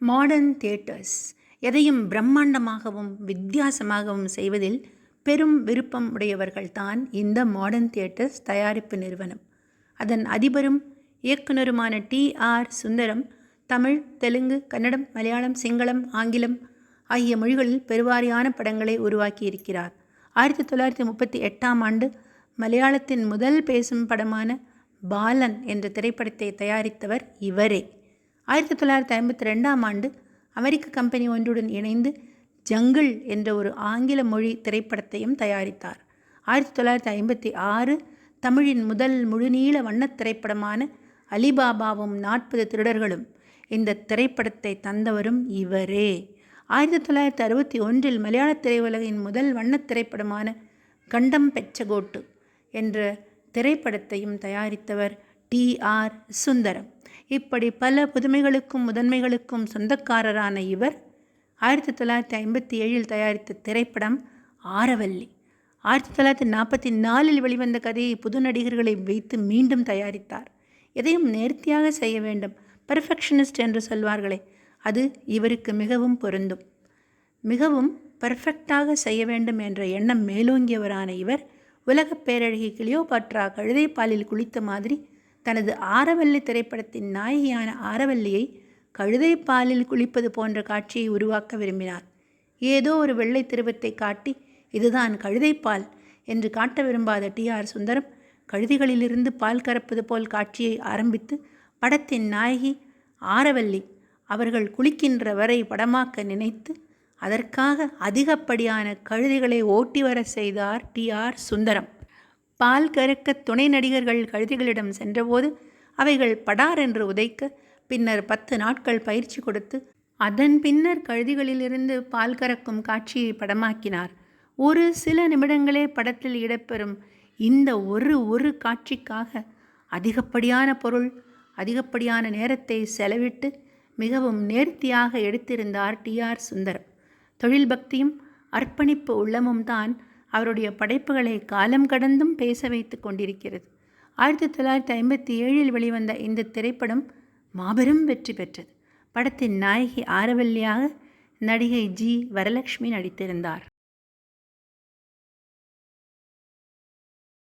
Modern theatres எதையும் பிரம்மாண்டமாகவும் வித்தியாசமாகவும் செய்வதில் பெரும் விருப்பம் உடையவர்கள்தான் இந்த மாடர்ன் தியேட்டர்ஸ் தயாரிப்பு நிறுவனம். அதன் அதிபரும் இயக்குனருமான டி.ஆர். சுந்தரம் தமிழ், தெலுங்கு, கன்னடம், மலையாளம், சிங்களம், ஆங்கிலம் ஆகிய மொழிகளில் பெருவாரியான படங்களை உருவாக்கியிருக்கிறார். 1938ஆம் ஆண்டு மலையாளத்தின் முதல் பேசும் படமான பாலன் என்ற திரைப்படத்தை தயாரித்தவர் இவரே. 1952ஆம் ஆண்டு அமெரிக்க கம்பெனி ஒன்றுடன் இணைந்து ஜங்கிள் என்ற ஒரு ஆங்கில மொழி திரைப்படத்தையும் தயாரித்தார். 1956 தமிழின் முதல் முழுநீள வண்ணத் திரைப்படமான அலிபாபாவும் 40 திருடர்களும் இந்த திரைப்படத்தை தந்தவரும் இவரே. 1961இல் மலையாள திரையுலகின் முதல் வண்ணத் திரைப்படமான கண்டம் பெச்சகோட்டு என்ற திரைப்படத்தையும் தயாரித்தவர் டி.ஆர். சுந்தரம். இப்படி பல புதுமைகளுக்கும் முதன்மைகளுக்கும் சொந்தக்காரரான இவர் 1957இல் தயாரித்த திரைப்படம் ஆரவல்லி. 1944இல் வெளிவந்த கதையை புது நடிகர்களை வைத்து மீண்டும் தயாரித்தார். எதையும் நேர்த்தியாக செய்ய வேண்டும், பர்ஃபெக்ஷனிஸ்ட் என்று சொல்வார்களே, அது இவருக்கு மிகவும் பொருந்தும். மிகவும் பர்ஃபெக்டாக செய்ய வேண்டும் என்ற எண்ணம் மேலோங்கியவரான இவர் உலகப் பேரழகி கிளியோபாட்ரா கழுதை பாலில் குளித்த மாதிரி தனது ஆரவல்லி திரைப்படத்தின் நாயகியான ஆரவல்லியை கழுதை பாலில் குளிப்பது போன்ற காட்சியை உருவாக்க விரும்பினார். ஏதோ ஒரு வெள்ளை திருவத்தை காட்டி இதுதான் கழுதைப்பால் என்று காட்ட விரும்பாத டி.ஆர். சுந்தரம் கழுதைகளிலிருந்து பால் கறப்பது போல் காட்சியை ஆரம்பித்து படத்தின் நாயகி ஆரவல்லி அவர்கள் குளிக்கின்ற வரை படமாக்க நினைத்து அதற்காக அதிகப்படியான கழுதைகளை ஓட்டி வர செய்தார் டி.ஆர். சுந்தரம். பால் கறக்க துணை நடிகர்கள் கழுதைகளிடம் சென்றபோது அவைகள் படார் என்று உதைக்க, பின்னர் 10 நாட்கள் பயிற்சி கொடுத்து அதன் பின்னர் கழுதைகளிலிருந்து பால் கறக்கும் காட்சியை படமாக்கினார். ஒரு சில நிமிடங்களே படத்தில் இடம்பெறும் இந்த ஒரு காட்சிக்காக அதிகப்படியான பொருள், அதிகப்படியான நேரத்தை செலவிட்டு மிகவும் நேர்த்தியாக எடுத்திருந்தார் டி.ஆர். சுந்தரம். தொழில் பக்தியும் அர்ப்பணிப்பு உள்ளமும் தான் அவருடைய படைப்புகளை காலம் கடந்தும் பேச வைத்து கொண்டிருக்கிறது. 1957இல் வெளிவந்த இந்த திரைப்படம் மாபெரும் வெற்றி பெற்றது. படத்தின் நாயகி ஆரவல்லியாக நடிகை ஜி. வரலட்சுமி நடித்திருந்தார்.